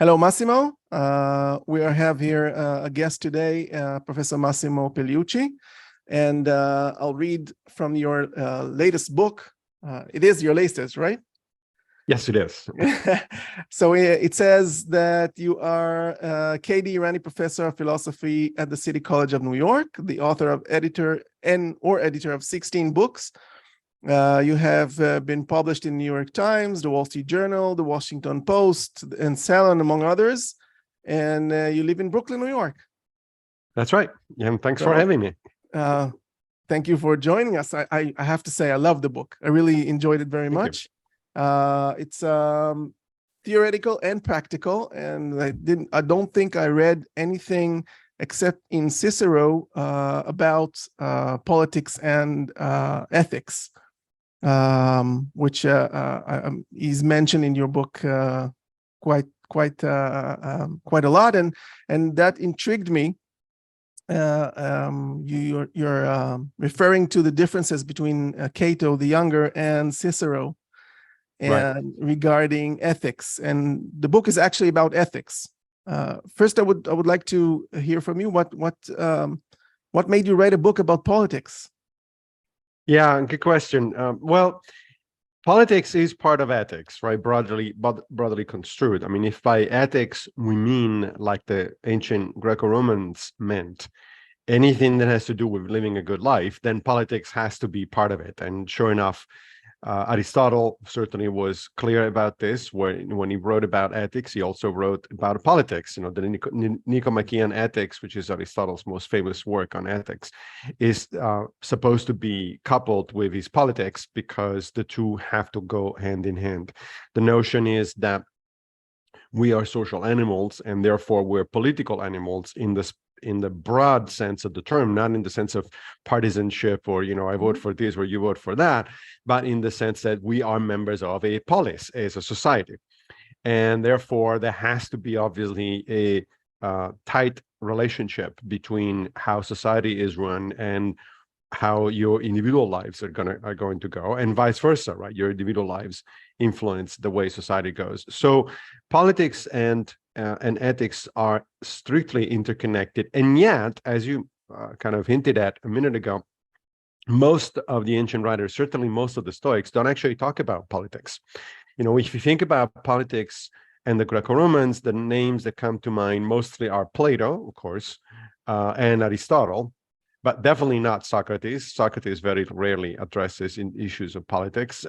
Hello, Massimo. We have here a guest today, Professor Massimo Peliucci, and I'll read from your latest book. It is your latest, right? Yes, it is. So it says that you are K.D. Irani Professor of Philosophy at the City College of New York, the author of editor of 16 books. You have been published in New York Times, the Wall Street Journal, the Washington Post, and Salon, among others. And you live in Brooklyn, New York. That's right. And thanks for having me. Thank you for joining us. I have to say, I love the book. I really enjoyed it very much. It's theoretical and practical, and I don't think I read anything except in Cicero about politics and ethics. Which is mentioned in your book quite a lot, and that intrigued me. You're referring to the differences between Cato the Younger and Cicero, and regarding ethics, and the book is actually about ethics. First, I would like to hear from you what made you write a book about politics. Yeah, good question. Well, politics is part of ethics, right? Broadly construed. I mean, if by ethics we mean, like the ancient Greco-Romans meant, anything that has to do with living a good life, then politics has to be part of it. And sure enough, Aristotle certainly was clear about this. When he wrote about ethics, he also wrote about politics. You know, the Nicomachean Ethics, which is Aristotle's most famous work on ethics, is supposed to be coupled with his politics because the two have to go hand in hand. The notion is that we are social animals, and therefore we're political animals in the broad sense of the term, not in the sense of partisanship or, I vote for this or you vote for that, but in the sense that we are members of a polis, as a society. And therefore, there has to be obviously a tight relationship between how society is run and how your individual lives are going to go, and vice versa, right? Your individual lives influence the way society goes. So politics and ethics are strictly interconnected, and yet, as you kind of hinted at a minute ago, most of the ancient writers, certainly most of the Stoics, don't actually talk about politics. If you think about politics and the Greco-Romans, the names that come to mind mostly are Plato, of course, and Aristotle, but definitely not Socrates. Socrates very rarely addresses in issues of politics.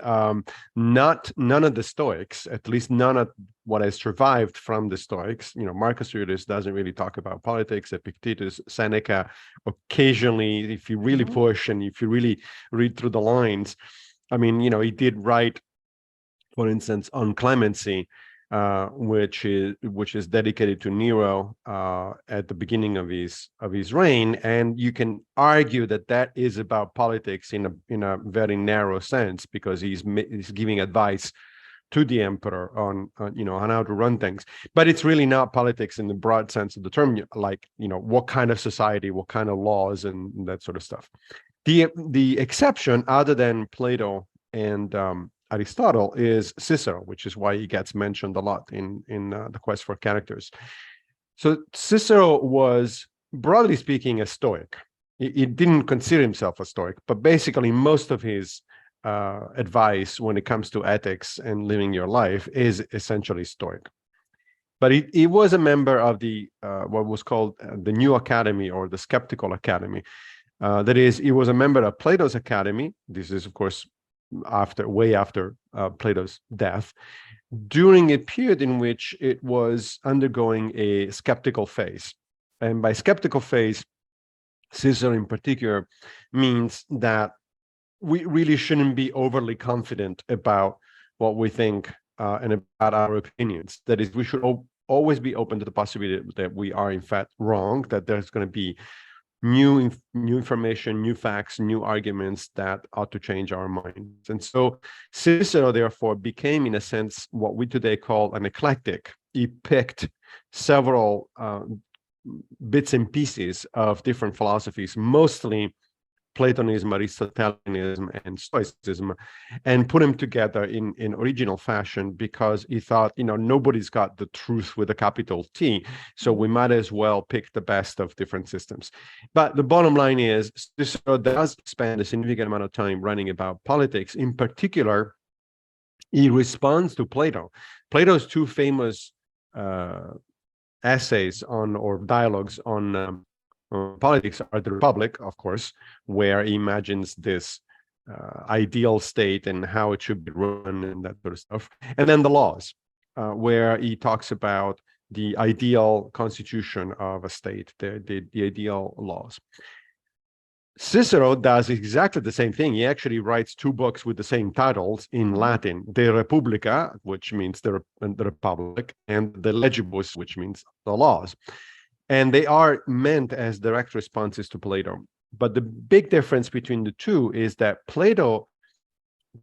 None of the Stoics, at least none of what has survived from the Stoics. Marcus Aurelius doesn't really talk about politics. Epictetus, Seneca, occasionally, if you really push and if you really read through the lines, he did write, for instance, on clemency, which is dedicated to Nero at the beginning of his reign, and you can argue that is about politics in a very narrow sense, because he's giving advice to the emperor on how to run things. But it's really not politics in the broad sense of the term, like what kind of society, what kind of laws, and that sort of stuff. The exception, other than Plato and Aristotle, is Cicero, which is why he gets mentioned a lot in the quest for characters. So Cicero was, broadly speaking, a Stoic. He didn't consider himself a Stoic, but basically most of his advice when it comes to ethics and living your life is essentially Stoic. But he was a member of the what was called the New Academy, or the Skeptical Academy. That is, he was a member of Plato's Academy. This is, of course, way after Plato's death, during a period in which it was undergoing a skeptical phase. And by skeptical phase, Cicero in particular means that we really shouldn't be overly confident about what we think and about our opinions. That is, we should always be open to the possibility that we are in fact wrong, that there's going to be new information, new facts, new arguments that ought to change our minds. And so Cicero, therefore, became, in a sense, what we today call an eclectic. He picked several bits and pieces of different philosophies, mostly Platonism, Aristotelianism, and Stoicism, and put them together in original fashion because he thought, nobody's got the truth with a capital T, so we might as well pick the best of different systems. But the bottom line is, Cicero does spend a significant amount of time writing about politics. In particular, he responds to Plato. Plato's two famous essays or dialogues on politics are the Republic, of course, where he imagines this ideal state and how it should be run and that sort of stuff. And then the Laws, where he talks about the ideal constitution of a state, the ideal laws. Cicero does exactly the same thing. He actually writes two books with the same titles in Latin, De Republica, which means the Republic, and De Legibus, which means the laws. And they are meant as direct responses to Plato. But the big difference between the two is that Plato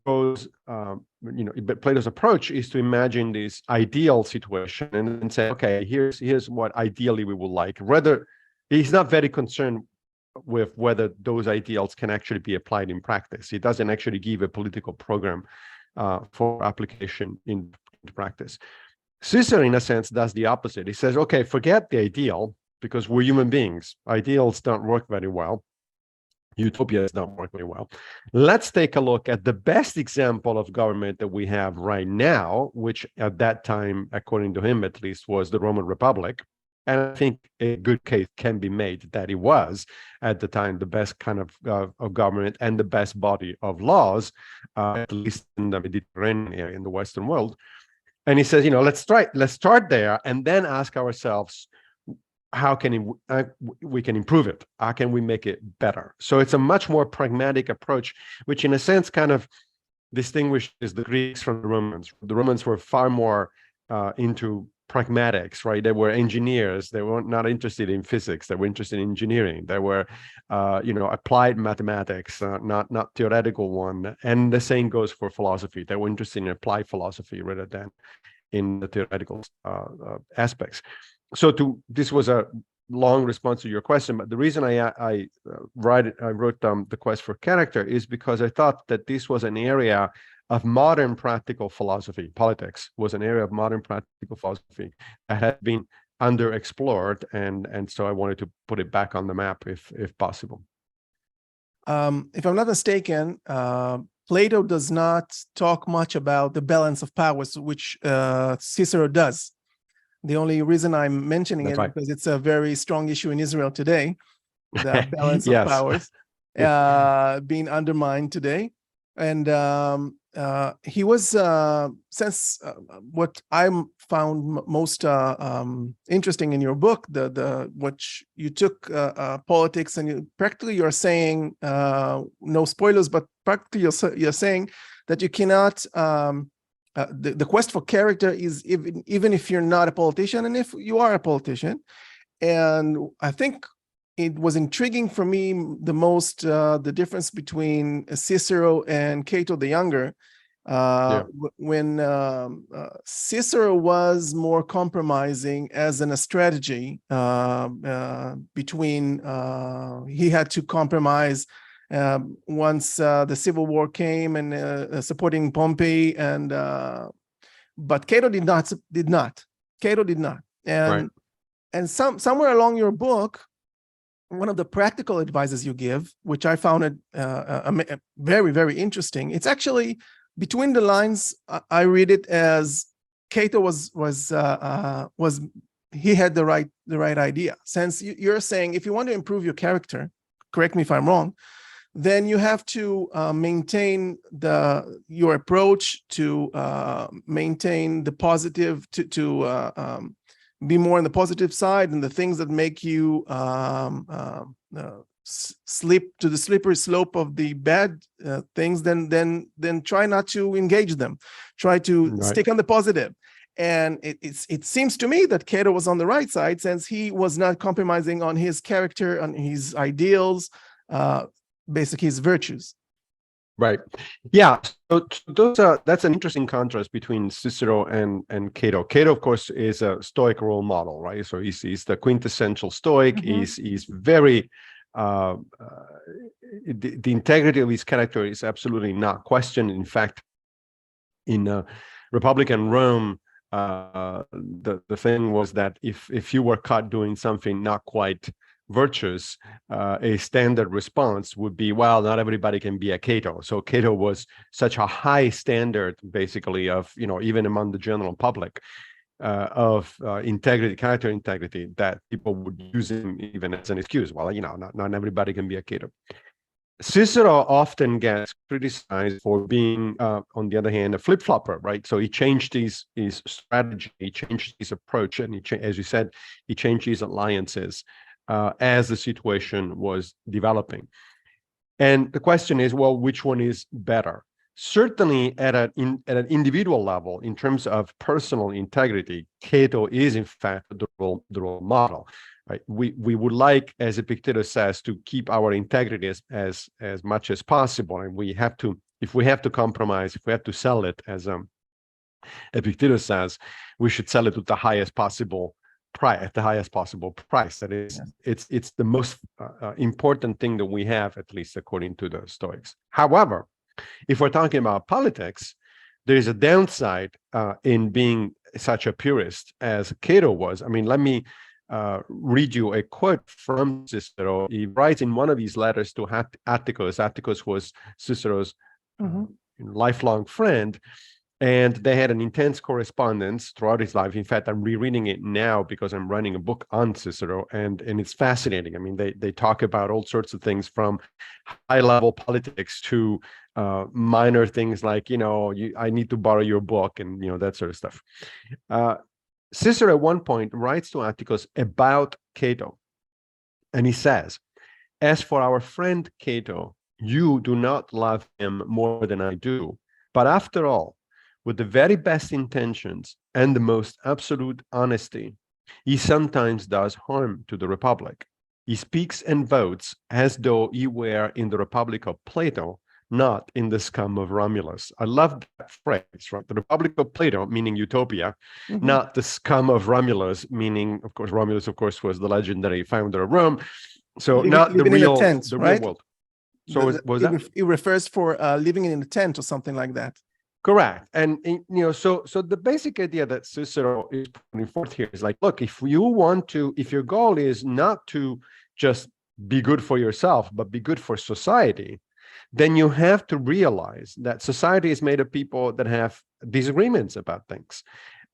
goes, Plato's approach is to imagine this ideal situation and then say, okay, here's what ideally we would like. Rather, he's not very concerned with whether those ideals can actually be applied in practice. He doesn't actually give a political program for application in practice. Cicero, in a sense, does the opposite. He says, okay, forget the ideal, because we're human beings. Ideals don't work very well. Utopias don't work very well. Let's take a look at the best example of government that we have right now, which at that time, according to him at least, was the Roman Republic. And I think a good case can be made that it was, at the time, the best kind of government and the best body of laws, at least in the Mediterranean area, in the Western world. And he says, let's start there and then ask ourselves, how can we can improve it? How can we make it better? So it's a much more pragmatic approach, which in a sense kind of distinguishes the Greeks from the Romans. The Romans were far more into pragmatics, right? They were engineers. They were not interested in physics. They were interested in engineering. They were, applied mathematics, not theoretical one. And the same goes for philosophy. They were interested in applied philosophy rather than in the theoretical aspects. So this was a long response to your question, but the reason I wrote the quest for character is because I thought that this was an area of modern practical philosophy. Politics was an area of modern practical philosophy that had been underexplored, and so I wanted to put it back on the map if possible. If I'm not mistaken, Plato does not talk much about the balance of powers, which Cicero does. The only reason I'm mentioning That's it because it's a very strong issue in Israel today, the balance of powers being undermined today. And he was, since what I found most interesting in your book, which you took politics and you're saying, no spoilers, but practically you're saying that you cannot, the quest for character is even if you're not a politician and if you are a politician. And I think it was intriguing for me the most, the difference between Cicero and Cato the Younger, when Cicero was more compromising as in a strategy between, he had to compromise once the Civil War came and supporting Pompey, and but Cato did not. Cato did not. And somewhere along your book, one of the practical advices you give, which I found it very, very interesting. It's actually between the lines. I read it as Cato was he had the right idea. Since you're saying if you want to improve your character, correct me if I'm wrong, then you have to maintain your approach to maintain the positive, to be more on the positive side, and the things that make you slip to the slippery slope of the bad things, then try not to engage them. Try to stick on the positive. And it seems to me that Cato was on the right side, since he was not compromising on his character, on his ideals, basically his virtues. Right. Yeah. So that's an interesting contrast between Cicero and Cato. Cato, of course, is a Stoic role model, right? So he's the quintessential Stoic. Mm-hmm. He's very the integrity of his character is absolutely not questioned. In fact, in Republican Rome, the thing was that if you were caught doing something not quite virtuous, a standard response would be, well, not everybody can be a Cato. So Cato was such a high standard, basically, of, even among the general public, of integrity, character integrity, that people would use him even as an excuse. Well, not everybody can be a Cato. Cicero often gets criticized for being, on the other hand, a flip-flopper, right? So he changed his strategy, he changed his approach, and as you said, he changed his alliances as the situation was developing. And the question is, well, which one is better? Certainly at an individual level, in terms of personal integrity, Cato is in fact the role model. Right? We would like, as Epictetus says, to keep our integrity as much as possible, and if we have to compromise, if we have to sell it, as Epictetus says, we should sell it at the highest possible price. That is, it's the most important thing that we have, at least according to the Stoics. However, if we're talking about politics, there is a downside in being such a purist as Cato was. I mean, let me read you a quote from Cicero. He writes in one of his letters to Atticus. Atticus was Cicero's lifelong friend, and they had an intense correspondence throughout his life. In fact, I'm rereading it now because I'm writing a book on Cicero, and it's fascinating. I mean, they talk about all sorts of things, from high-level politics to minor things like, I need to borrow your book, and that sort of stuff. Cicero at one point writes to Atticus about Cato, and he says, "As for our friend Cato, you do not love him more than I do, but after all, with the very best intentions and the most absolute honesty, he sometimes does harm to the Republic. He speaks and votes as though he were in the Republic of Plato, not in the scum of Romulus." I love that phrase, right? The Republic of Plato, meaning utopia, not the scum of Romulus, meaning, of course, Romulus, of course, was the legendary founder of Rome. So not the real world. So it refers for living in a tent or something like that. Correct. And so the basic idea that Cicero is putting forth here is like, look, if your goal is not to just be good for yourself, but be good for society, then you have to realize that society is made of people that have disagreements about things.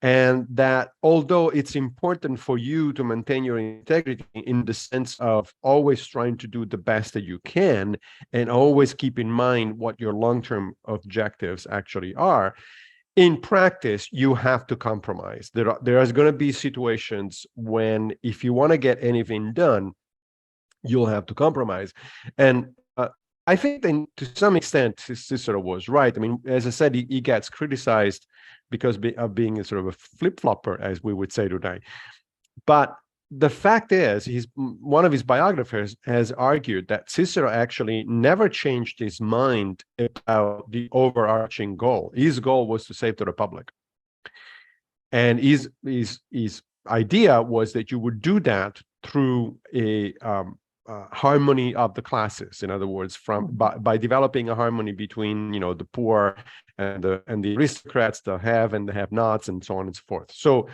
And that although it's important for you to maintain your integrity in the sense of always trying to do the best that you can, and always keep in mind what your long-term objectives actually are, in practice, you have to compromise. There is going to be situations when, if you want to get anything done, you'll have to compromise. And I think that to some extent, Cicero was right. I mean, as I said, he gets criticized because of being a sort of a flip-flopper, as we would say today. But the fact is, one of his biographers has argued that Cicero actually never changed his mind about the overarching goal. His goal was to save the Republic. And his idea was that you would do that through a harmony of the classes. In other words, by developing a harmony between the poor and the aristocrats, the have and the have-nots, and so on and so forth. So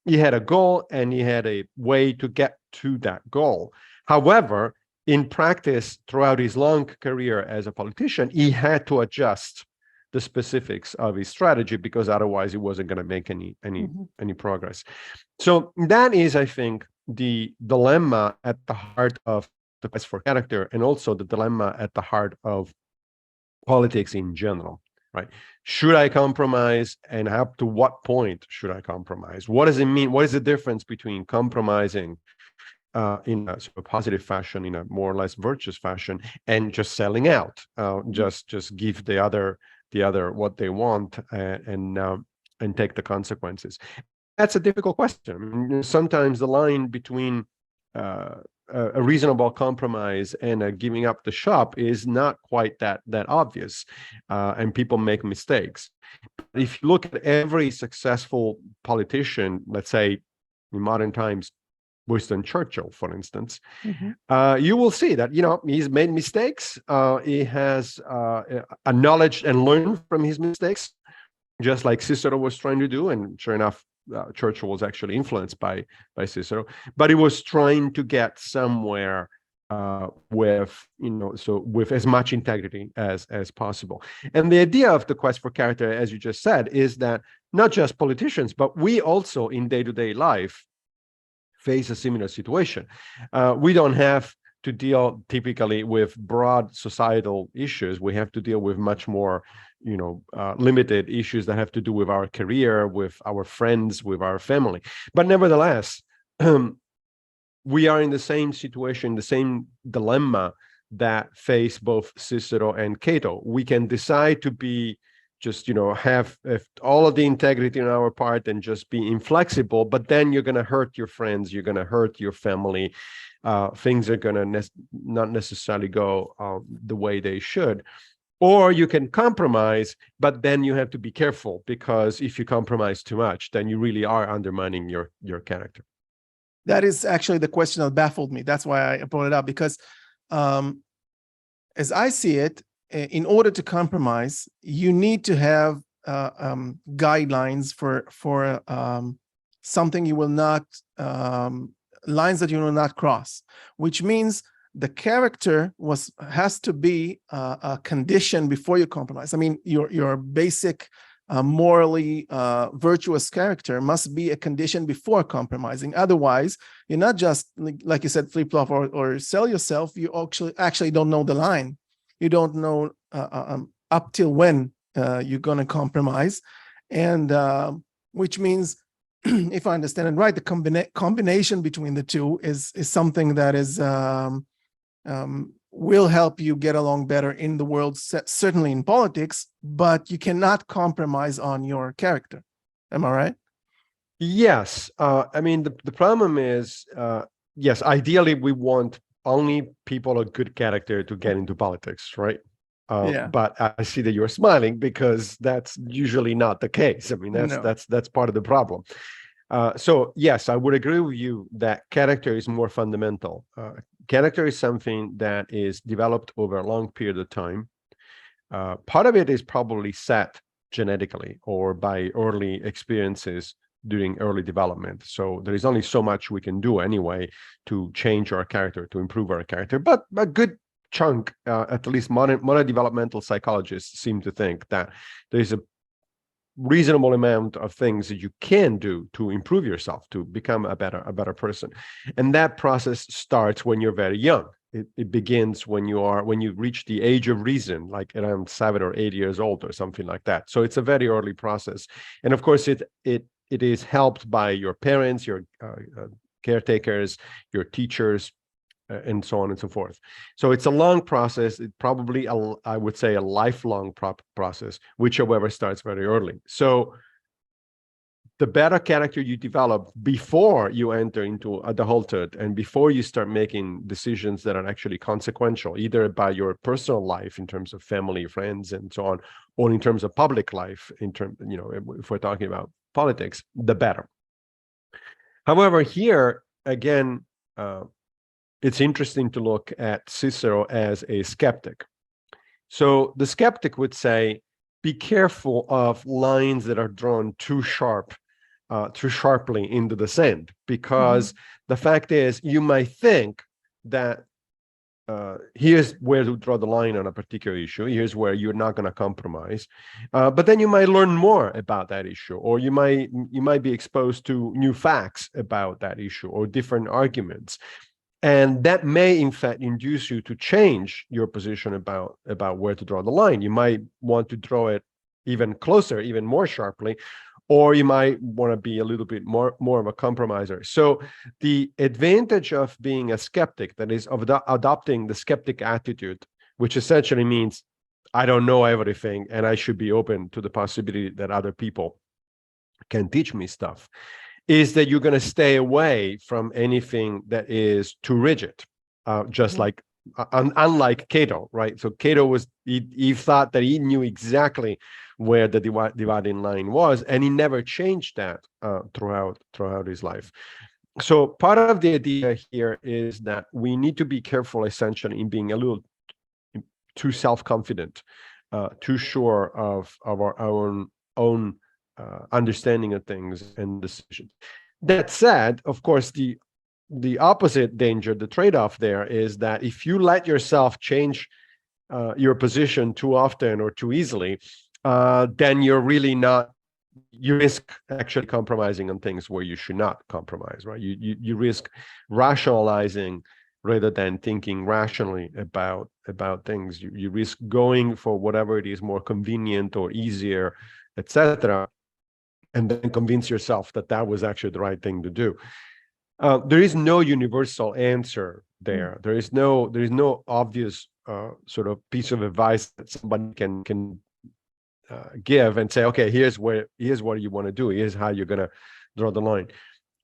he had a goal, and he had a way to get to that goal. However, in practice, throughout his long career as a politician, he had to adjust the specifics of his strategy, because otherwise he wasn't going to make any progress. So that is, I think, the dilemma at the heart of the quest for character, and also the dilemma at the heart of politics in general, right? Should I compromise, and up to what point should I compromise? What does it mean? What is the difference between compromising in a sort of positive fashion, in a more or less virtuous fashion, and just selling out, just give the other what they want, and take the consequences? That's a difficult question. I mean, sometimes the line between a reasonable compromise and giving up the shop is not quite that obvious, and people make mistakes. If you look at every successful politician, let's say in modern times, Winston Churchill, for instance, Mhm. you will see that, he's made mistakes. He has acknowledged and learned from his mistakes, just like Cicero was trying to do. And sure enough, Churchill was actually influenced by Cicero, but he was trying to get somewhere with as much integrity as possible. And the idea of the quest for character, as you just said, is that not just politicians, but we also in day-to-day life face a similar situation. We don't have to deal typically with broad societal issues. We have to deal with much more, limited issues that have to do with our career, with our friends, with our family. But nevertheless, we are in the same situation, the same dilemma that face both Cicero and Cato. We can decide to be just, have all of the integrity on our part and just be inflexible, but then you're going to hurt your friends, you're going to hurt your family. Things are going to not necessarily go the way they should. Or you can compromise, but then you have to be careful, because if you compromise too much, then you really are undermining your character. That is actually the question that baffled me. That's why I brought it up, because as I see it, in order to compromise, you need to have guidelines for something you will not, lines that you will not cross, which means the character has to be a condition before you compromise. I mean, your basic morally virtuous character must be a condition before compromising. Otherwise, you're not just, like you said, flip-flop or sell yourself. You actually don't know the line. You don't know up till when you're going to compromise. And which means, if I understand it right, the combination between the two is something that is will help you get along better in the world, certainly in politics, but you cannot compromise on your character. Am I right? Yes. I mean, the problem is, yes, ideally we want only people of good character to get into politics, right? Yeah. But I see that you're smiling, because that's usually not the case. I mean, that's part of the problem. So yes, I would agree with you that character is more fundamental. Character is something that is developed over a long period of time. Part of it is probably set genetically or by early experiences during early development. So there is only so much we can do anyway to change our character, to improve our character. But a good chunk, at least modern developmental psychologists seem to think that there is a reasonable amount of things that you can do to improve yourself, to become a better person. And that process starts when you're very young. It begins when you reach the age of reason, like around 7 or 8 years old or something like that. So it's a very early process. And of course, it is helped by your parents, your caretakers, your teachers, and so on and so forth. So it's a long process. It probably, I would say, a lifelong process, which, however, starts very early. So the better character you develop before you enter into adulthood and before you start making decisions that are actually consequential, either by your personal life in terms of family, friends, and so on, or in terms of public life, if we're talking about politics, the better. However, here, again, it's interesting to look at Cicero as a skeptic. So the skeptic would say, be careful of lines that are drawn too sharply into the sand, because the fact is, you might think that here's where to draw the line on a particular issue, here's where you're not going to compromise, but then you might learn more about that issue, or you might be exposed to new facts about that issue or different arguments. And that may, in fact, induce you to change your position about where to draw the line. You might want to draw it even closer, even more sharply, or you might want to be a little bit more of a compromiser. So the advantage of being a skeptic, that is, of adopting the skeptic attitude, which essentially means I don't know everything and I should be open to the possibility that other people can teach me stuff, is that you're going to stay away from anything that is too rigid, just like, unlike Cato, right? So Cato he thought that he knew exactly where the dividing line was, and he never changed that throughout his life. So part of the idea here is that we need to be careful, essentially, in being a little too self-confident, too sure of our own understanding of things and decisions. That said, of course, the opposite danger, the trade-off there is that if you let yourself change your position too often or too easily, then you're really not, you risk actually compromising on things where you should not compromise, right? You risk rationalizing rather than thinking rationally about things. You risk going for whatever it is more convenient or easier, etc., and then convince yourself that that was actually the right thing to do. There is no universal answer there. There is no obvious sort of piece of advice that somebody can give and say, okay, here's what you want to do. Here's how you're going to draw the line.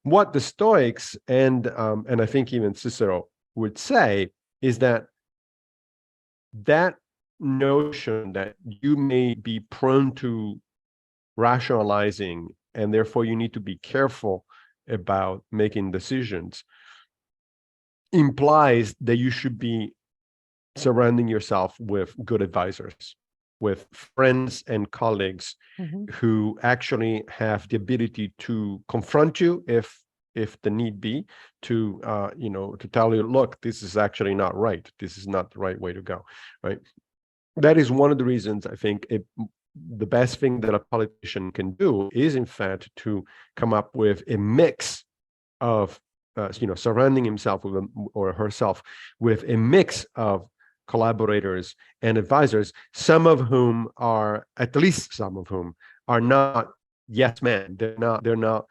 What the Stoics and I think even Cicero would say is that notion that you may be prone to rationalizing and therefore you need to be careful about making decisions implies that you should be surrounding yourself with good advisors, with friends and colleagues who actually have the ability to confront you if the need be, to to tell you, look, this is actually not right. This is not the right way to go, right? That is one of the reasons I think the best thing that a politician can do is, in fact, to come up with a mix of, surrounding himself with or herself with a mix of collaborators and advisors, at least some of whom are not yes men. They're not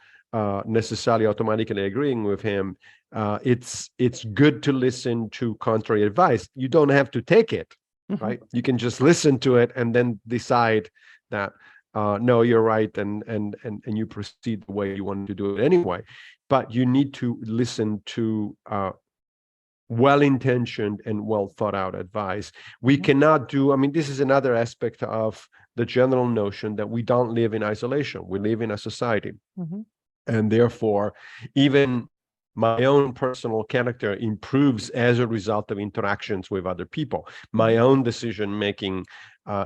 necessarily automatically agreeing with him. It's good to listen to contrary advice. You don't have to take it, right? You can just listen to it and then decide that no, you're right, and you proceed the way you want to do it anyway. But you need to listen to well-intentioned and well thought out advice. We cannot do, this is another aspect of the general notion that we don't live in isolation. We live in a society. And therefore, even my own personal character improves as a result of interactions with other people. My own decision making,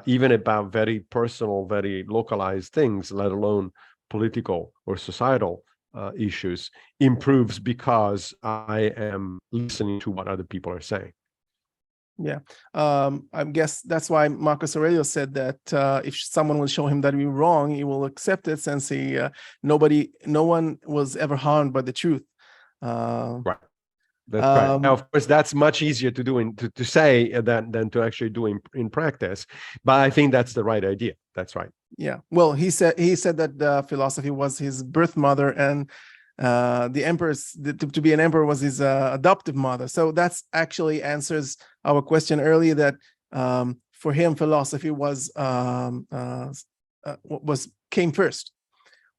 even about very personal, very localized things, let alone political or societal issues, improves because I am listening to what other people are saying. Yeah, I guess that's why Marcus Aurelius said that if someone will show him that we're wrong, he will accept it, since no one was ever harmed by the truth. Right. That's right. Now, of course, that's much easier to do to say than to actually do in practice. But I think that's the right idea. That's right. Yeah. Well, he said that philosophy was his birth mother, and the emperor's to be an emperor was his adoptive mother. So that's actually answers our question earlier, that for him philosophy came first,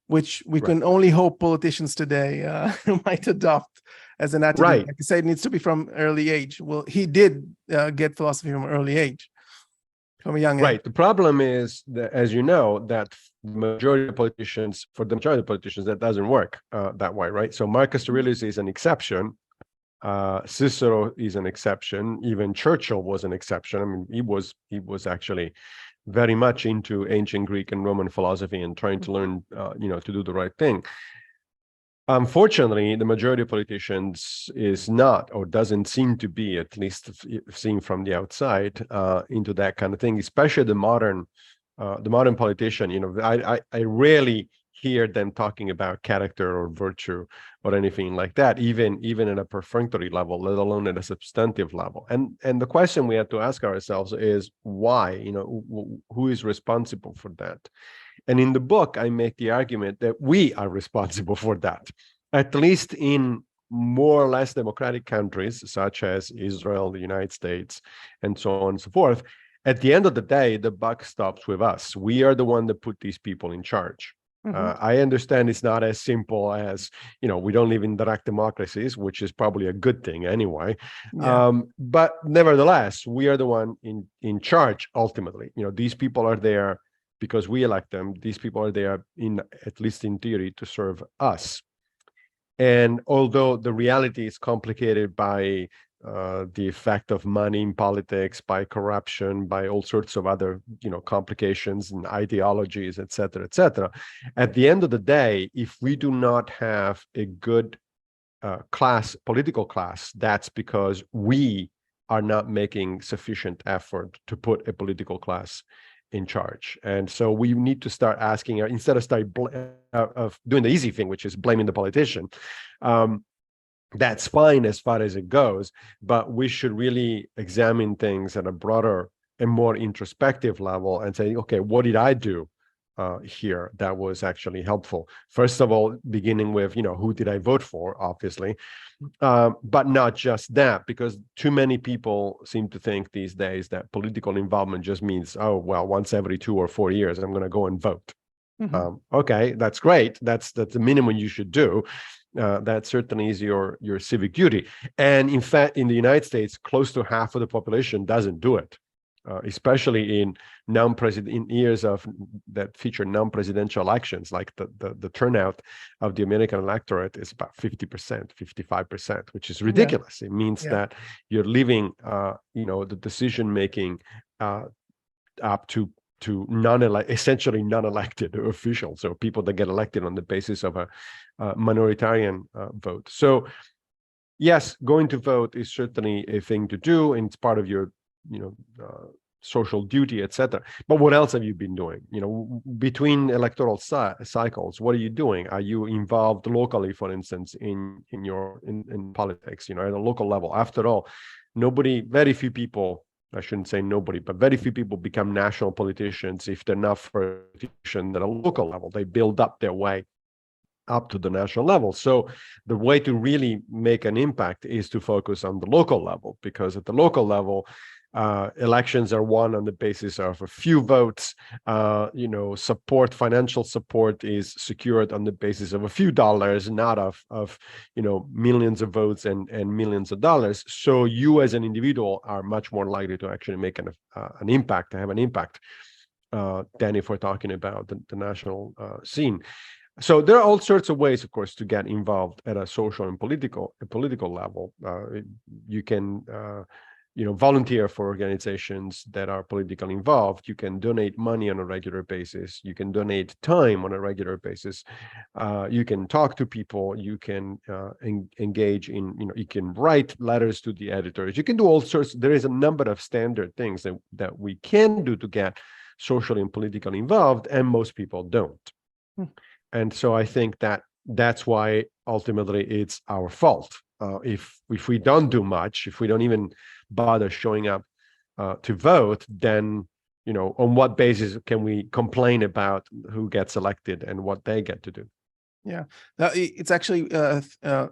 which we can only hope politicians today might adopt as an attitude. Right. Like you say, it needs to be from early age. Well, he did get philosophy from early age, from a young age. Right. The problem is that, as you know, that for the majority of politicians, that doesn't work that way, right? So Marcus Aurelius is an exception. Cicero is an exception. Even Churchill was an exception. He was actually very much into ancient Greek and Roman philosophy and trying to learn, to do the right thing. Unfortunately, the majority of politicians is not, or doesn't seem to be, at least seen from the outside, into that kind of thing. Especially the modern politician. I rarely hear them talking about character or virtue or anything like that, even at a perfunctory level, let alone at a substantive level. And the question we have to ask ourselves is why? Who is responsible for that? And in the book, I make the argument that we are responsible for that, at least in more or less democratic countries, such as Israel, the United States, and so on and so forth. At the end of the day, the buck stops with us. We are the one that put these people in charge. I understand it's not as simple as, we don't live in direct democracies, which is probably a good thing anyway. Yeah. But nevertheless, we are the one in charge ultimately. These people are there because we elect them. These people are there, at least in theory, to serve us. And although the reality is complicated by the effect of money in politics, by corruption, by all sorts of other, complications and ideologies, et cetera, at the end of the day, if we do not have a good political class, that's because we are not making sufficient effort to put a political class in charge. And so we need to start asking, instead of doing the easy thing, which is blaming the politician, that's fine as far as it goes, but we should really examine things at a broader and more introspective level and say, okay, what did I do here that was actually helpful? First of all, beginning with, who did I vote for, obviously, but not just that, because too many people seem to think these days that political involvement just means, oh, well, once every 2 or 4 years, I'm going to go and vote. Okay, that's great. That's the minimum you should do. That certainly is your civic duty. And in fact, in the United States, close to half of the population doesn't do it, especially in years that feature non-presidential elections. Like the turnout of the American electorate is about 50%, 55%, which is ridiculous. It means that you're leaving, the decision making up to essentially non-elected officials, so people that get elected on the basis of a minoritarian vote. So yes, going to vote is certainly a thing to do, and it's part of your social duty, etc. But what else have you been doing? Between electoral cycles, what are you doing? Are you involved locally, for instance, in politics, at a local level? After all, very few people, I shouldn't say nobody, but very few people become national politicians if they're not for a politician at a local level. They build up their way up to the national level. So the way to really make an impact is to focus on the local level, because at the local level, elections are won on the basis of a few votes. Financial support is secured on the basis of a few dollars, not of millions of votes and millions of dollars. So you as an individual are much more likely to actually make have an impact than if we're talking about the national scene. So there are all sorts of ways, of course, to get involved at a social and political level. You can volunteer for organizations that are politically involved. You can donate money on a regular basis. You can donate time on a regular basis. You can talk to people. You can engage in, you can write letters to the editors. You can do all sorts. There is a number of standard things that we can do to get socially and politically involved, and most people don't. And so I think that's why ultimately it's our fault. If we don't do much, if we don't even bother showing up to vote, then on what basis can we complain about who gets elected and what they get to do? Yeah, it's actually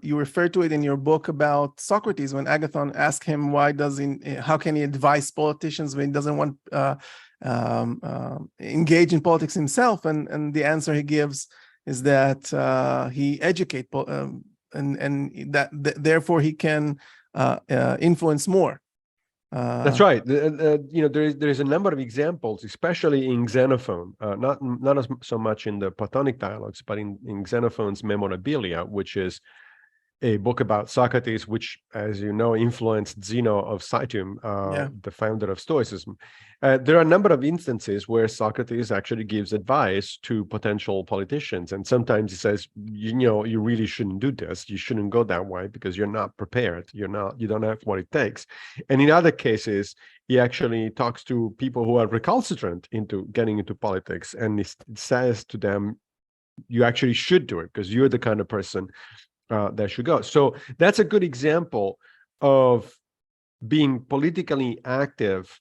you refer to it in your book about Socrates, when Agathon asked him how can he advise politicians when he doesn't want engage in politics himself, and the answer he gives is that he educate and that therefore he can influence more. That's right. There is a number of examples, especially in Xenophon, not so much in the Platonic dialogues, but in Xenophon's Memorabilia, which is a book about Socrates, which, as you know, influenced Zeno of Citium, the founder of Stoicism. There are a number of instances where Socrates actually gives advice to potential politicians, and sometimes he says, you really shouldn't do this. You shouldn't go that way because you're not prepared. You don't have what it takes. And in other cases, he actually talks to people who are recalcitrant into getting into politics, and he says to them, you actually should do it because you're the kind of person that should go. So that's a good example of being politically active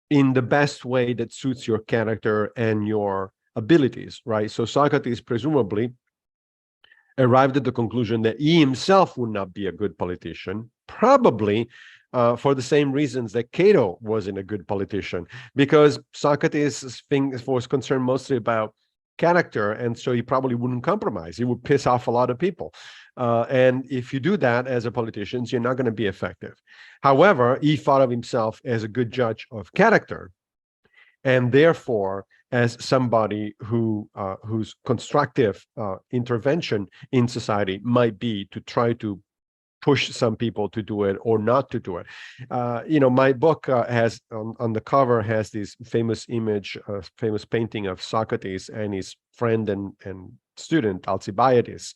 in the best way that suits your character and your abilities, right? So Socrates presumably arrived at the conclusion that he himself would not be a good politician, probably for the same reasons that Cato wasn't a good politician, because Socrates' thing was concerned mostly about character, and so he probably wouldn't compromise. He would piss off a lot of people. And if you do that as a politician, you're not going to be effective. However, he thought of himself as a good judge of character, and therefore as somebody whose constructive intervention in society might be to try to push some people to do it or not to do it. My book has on the cover has this famous image, famous painting of Socrates and his friend and student Alcibiades.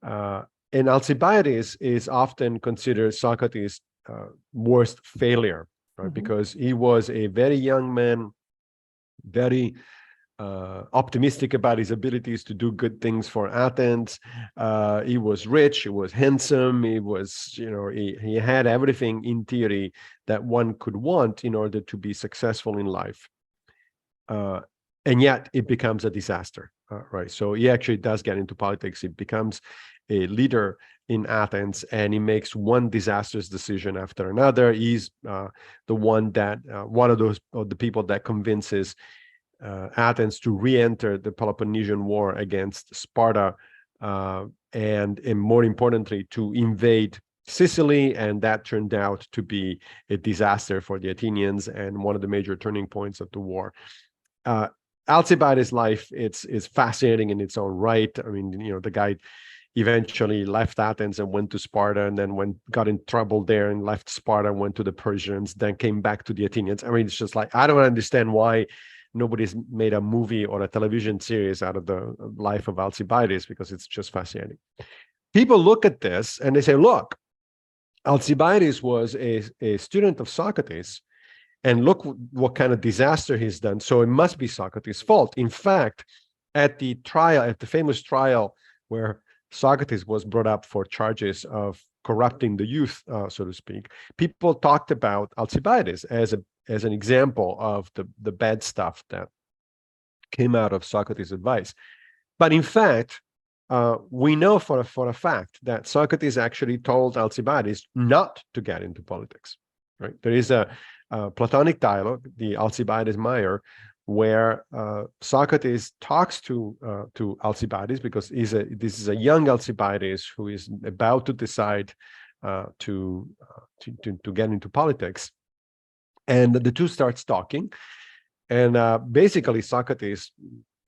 And Alcibiades is often considered Socrates' worst failure, right? Because he was a very young man, very optimistic about his abilities to do good things for Athens. He was rich, he was handsome, he was, he had everything in theory that one could want in order to be successful in life. And yet it becomes a disaster, right? So he actually does get into politics. He becomes a leader in Athens, and he makes one disastrous decision after another. He's the one that, one of the people that convinces Athens to re-enter the Peloponnesian War against Sparta, and more importantly, to invade Sicily, and that turned out to be a disaster for the Athenians and one of the major turning points of the war. Alcibiades' life is fascinating in its own right. I mean, the guy eventually left Athens and went to Sparta, and then got in trouble there and left Sparta, went to the Persians, then came back to the Athenians. I mean, it's just like, I don't understand why nobody's made a movie or a television series out of the life of Alcibiades, because it's just fascinating. People look at this and they say, look, Alcibiades was a student of Socrates, and look what kind of disaster he's done. So it must be Socrates' fault. In fact, at the famous trial where Socrates was brought up for charges of corrupting the youth, so to speak, people talked about Alcibiades as an example of the bad stuff that came out of Socrates' advice. But in fact, we know for a fact that Socrates actually told Alcibiades not to get into politics, right? There is a Platonic dialogue, the Alcibiades-Meyer, where Socrates talks to Alcibiades, because this is a young Alcibiades who is about to decide to get into politics. And the two starts talking, and basically Socrates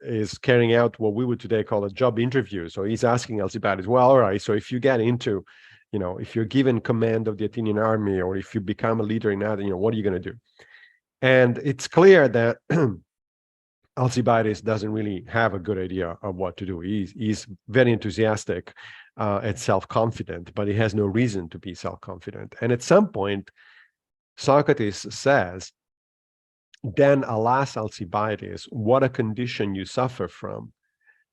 is carrying out what we would today call a job interview. So he's asking Alcibiades, well, all right, so if you get into, if you're given command of the Athenian army, or if you become a leader in Athens, what are you going to do? And it's clear that Alcibiades doesn't really have a good idea of what to do. He's very enthusiastic and self-confident, but he has no reason to be self-confident. And at some point, Socrates says, then alas, Alcibiades, what a condition you suffer from.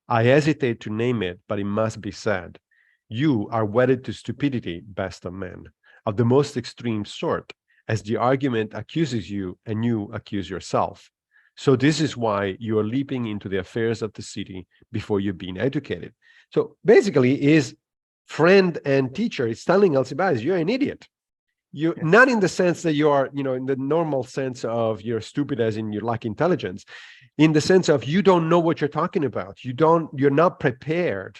I hesitate to name it, but it must be said. You are wedded to stupidity, best of men, of the most extreme sort, as the argument accuses you and you accuse yourself. So this is why you are leaping into the affairs of the city before you've been educated. So basically, his friend and teacher is telling Alcibiades, you're an idiot. You not in the sense that you are, in the normal sense of you're stupid as in you lack intelligence, in the sense of you don't know what you're talking about. You're not prepared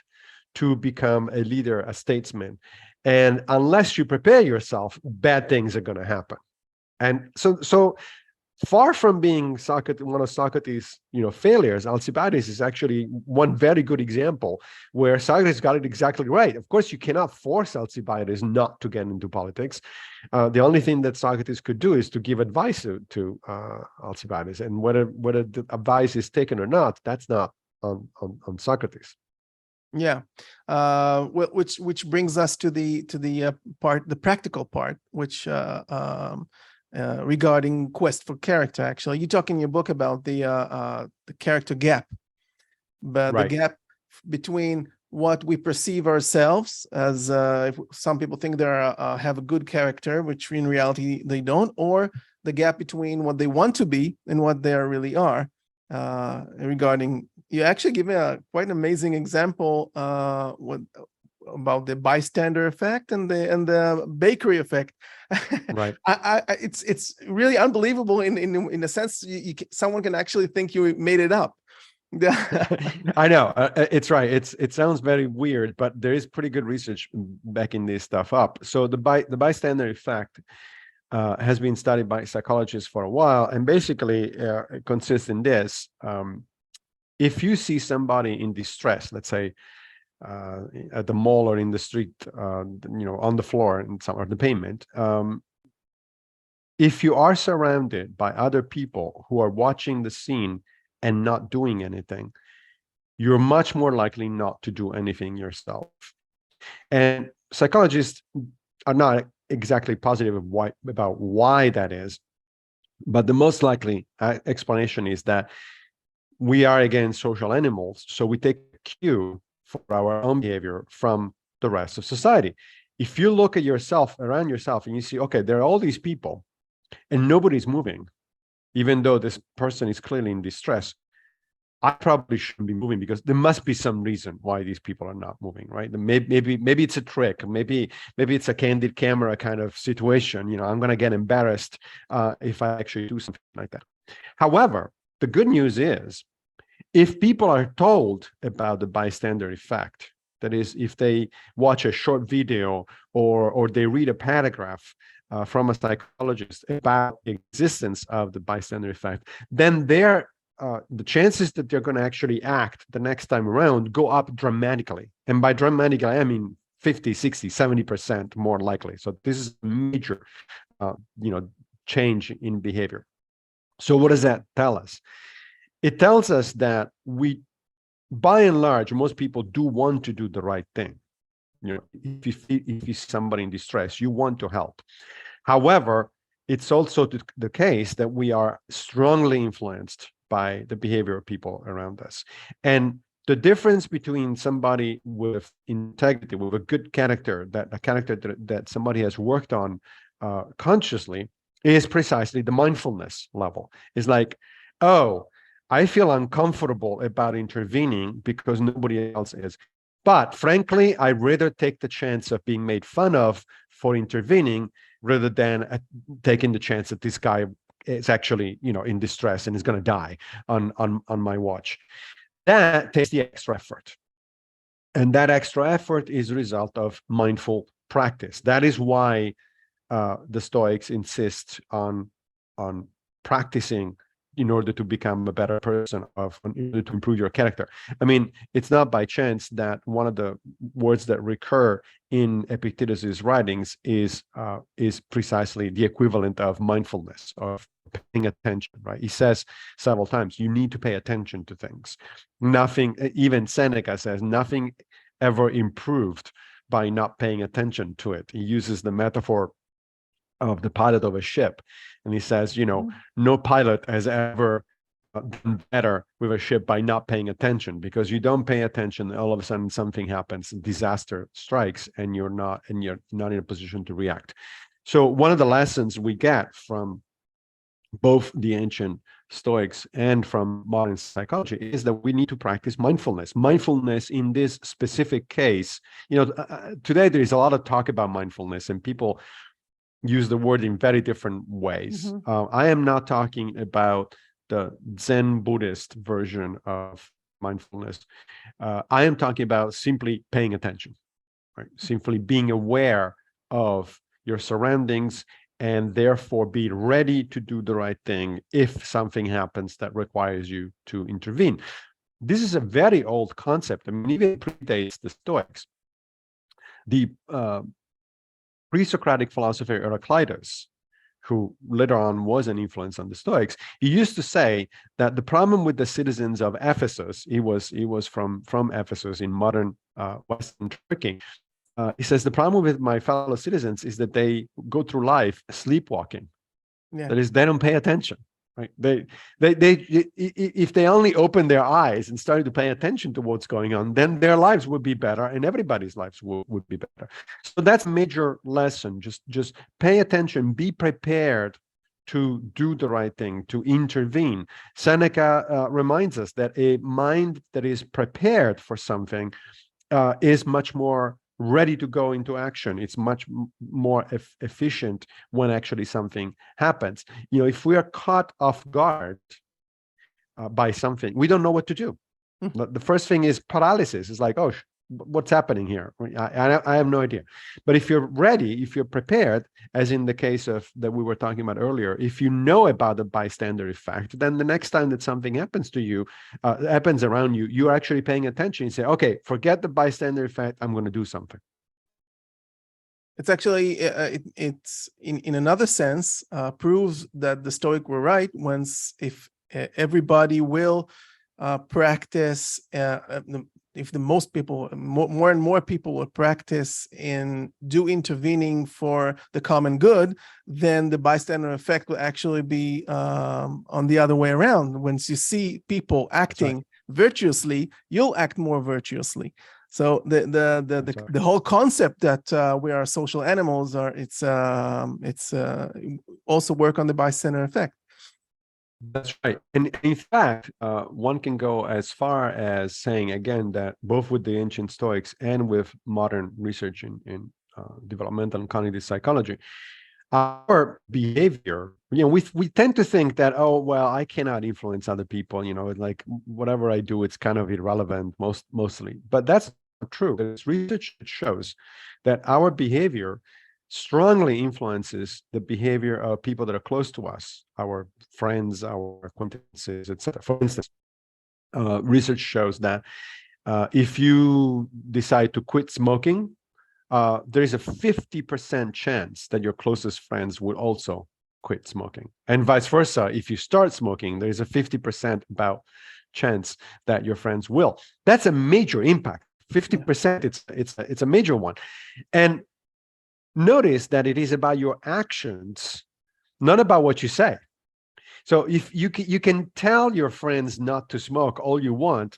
to become a leader, a statesman. And unless you prepare yourself, bad things are going to happen. And so far from being one of Socrates' failures, Alcibiades is actually one very good example where Socrates got it exactly right. Of course, you cannot force Alcibiades not to get into politics. The only thing that Socrates could do is to give advice to Alcibiades, and whether the advice is taken or not, that's not on Socrates. Yeah, which brings us to the practical part, which regarding quest for character. Actually, you talk in your book about the character gap, but right. The gap between what we perceive ourselves as, some people think they have a good character, which in reality they don't, or the gap between what they want to be and what they really are. Regarding, you actually give me a quite an amazing example about the bystander effect and the bakery effect. Right. It's really unbelievable in a sense. Someone can actually think you made it up. I know, it's right. It sounds very weird, but there is pretty good research backing this stuff up. So the bystander effect has been studied by psychologists for a while, and basically it consists in this. If you see somebody in distress, let's say at the mall or in the street, on the floor or the pavement, if you are surrounded by other people who are watching the scene and not doing anything, you're much more likely not to do anything yourself. And psychologists are not exactly positive about why that is, but the most likely explanation is that we are, again, social animals, so we take cue for our own behavior from the rest of society. If you look at yourself, around yourself, and you see, okay, there are all these people and nobody's moving, even though this person is clearly in distress, I probably shouldn't be moving because there must be some reason why these people are not moving, right? Maybe it's a trick. Maybe it's a candid camera kind of situation. I'm going to get embarrassed if I actually do something like that. However, the good news is, if people are told about the bystander effect, that is, if they watch a short video or they read a paragraph from a psychologist about the existence of the bystander effect, then the chances that they're going to actually act the next time around go up dramatically. And by dramatically, I mean 50, 60, 70% more likely. So this is a major, change in behavior. So what does that tell us? It tells us that by and large, most people do want to do the right thing. If you see somebody in distress, you want to help. However, it's also the case that we are strongly influenced by the behavior of people around us. And the difference between somebody with integrity, with a good character, that somebody has worked on consciously, is precisely the mindfulness level. It's like, oh, I feel uncomfortable about intervening because nobody else is. But frankly, I'd rather take the chance of being made fun of for intervening rather than taking the chance that this guy is actually, in distress and is going to die on my watch. That takes the extra effort. And that extra effort is a result of mindful practice. That is why the Stoics insist on practicing in order to become a better person, in order to improve your character. I mean, it's not by chance that one of the words that recur in Epictetus's writings is precisely the equivalent of mindfulness, of paying attention, right? He says several times, you need to pay attention to things. Nothing, even Seneca says, nothing ever improved by not paying attention to it. He uses the metaphor of the pilot of a ship, and he says, no pilot has ever done better with a ship by not paying attention, because you don't pay attention, all of a sudden something happens, disaster strikes, and you're not in a position to react. So one of the lessons we get from both the ancient Stoics and from modern psychology is that we need to practice mindfulness. Mindfulness in this specific case, today there is a lot of talk about mindfulness, and people use the word in very different ways. I am not talking about the Zen Buddhist version of mindfulness. I am talking about simply paying attention, right? Simply being aware of your surroundings and therefore be ready to do the right thing if something happens that requires you to intervene. This is a very old concept. I mean, even predates the Stoics. The pre-Socratic philosopher Heraclitus, who later on was an influence on the Stoics, he used to say that the problem with the citizens of Ephesus, he was from Ephesus in modern Western Turkey. He says, the problem with my fellow citizens is that they go through life sleepwalking. Yeah. That is, they don't pay attention, right? They if they only open their eyes and started to pay attention to what's going on, then their lives would be better, and everybody's lives would be better. So that's a major lesson. Just pay attention, be prepared to do the right thing, to intervene. Seneca reminds us that a mind that is prepared for something is much more ready to go into action. It's much more efficient when actually something happens. If we are caught off guard by something, we don't know what to do. The first thing is paralysis. It's like, oh, what's happening here? I have no idea. But if you're ready, if you're prepared, as in the case of that we were talking about earlier, if you know about the bystander effect, then the next time that something happens to you, happens around you, you're actually paying attention. You say, okay, forget the bystander effect. I'm going to do something. It's actually, it's in another sense, proves that the Stoic were right if everybody will practice, if the most people, more and more people will practice and do intervening for the common good, then the bystander effect will actually be on the other way around. Once you see people acting virtuously, you'll act more virtuously. So the whole concept that we are social animals it's also work on the bystander effect. That's right. And in fact, one can go as far as saying, again, that both with the ancient Stoics and with modern research in developmental and cognitive psychology, our behavior, we tend to think that, oh, well, I cannot influence other people, like whatever I do, it's kind of irrelevant mostly. But that's not true. There's research that shows that our behavior strongly influences the behavior of people that are close to us, our friends, our acquaintances, etc. For instance, research shows that if you decide to quit smoking, there is a 50% chance that your closest friends will also quit smoking. And vice versa, if you start smoking, there is a 50% chance that your friends will. That's a major impact. 50%, it's a major one. And notice that it is about your actions, not about what you say. So if you can tell your friends not to smoke all you want,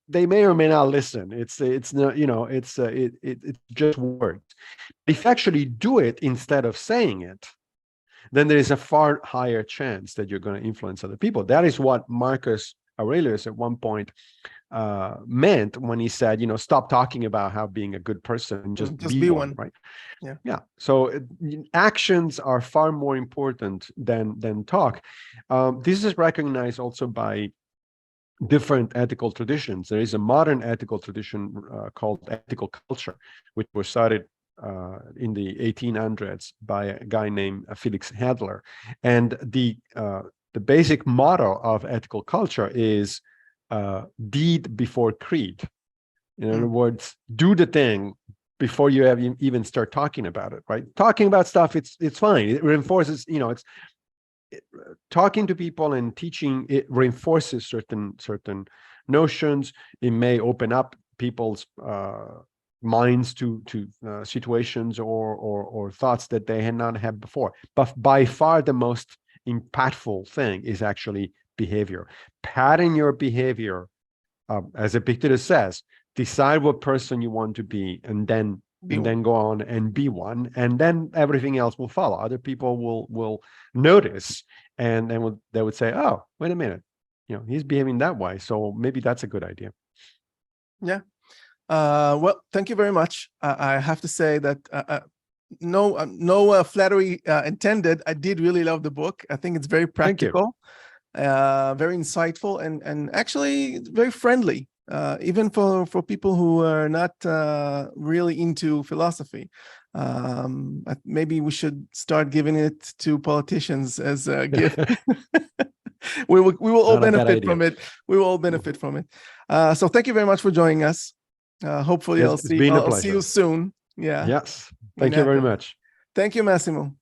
they may or may not listen. It's not, it's just words. If you actually do it instead of saying it, then there is a far higher chance that you're going to influence other people. That is what Marcus Aurelius at one point meant when he said, stop talking about how being a good person, just be one, right? Yeah. So actions are far more important than talk. This is recognized also by different ethical traditions. There is a modern ethical tradition called ethical culture, which was started in the 1800s by a guy named Felix Adler. And the basic motto of ethical culture is deed before creed. In other words, do the thing before you even start talking about it, right? Talking about stuff, it's fine. It reinforces, talking to people and teaching, it reinforces certain notions. It may open up people's minds to situations or thoughts that they had not had before. But by far the most impactful thing is actually behavior. Pattern your behavior, as Epictetus says, decide what person you want to be, and then go on and be one, and then everything else will follow. Other people will notice, and then they would say, oh, wait a minute, he's behaving that way, so maybe that's a good idea. Yeah. Well, thank you very much. I have to say that no flattery intended. I did really love the book. I think it's very practical, very insightful, and actually very friendly, even for people who are not really into philosophy. Maybe we should start giving it to politicians as a gift. We will all benefit from it. We will all benefit from it. So thank you very much for joining us. Hopefully I'll see you soon. Yeah. Yes. Thank you very much. Thank you, Massimo.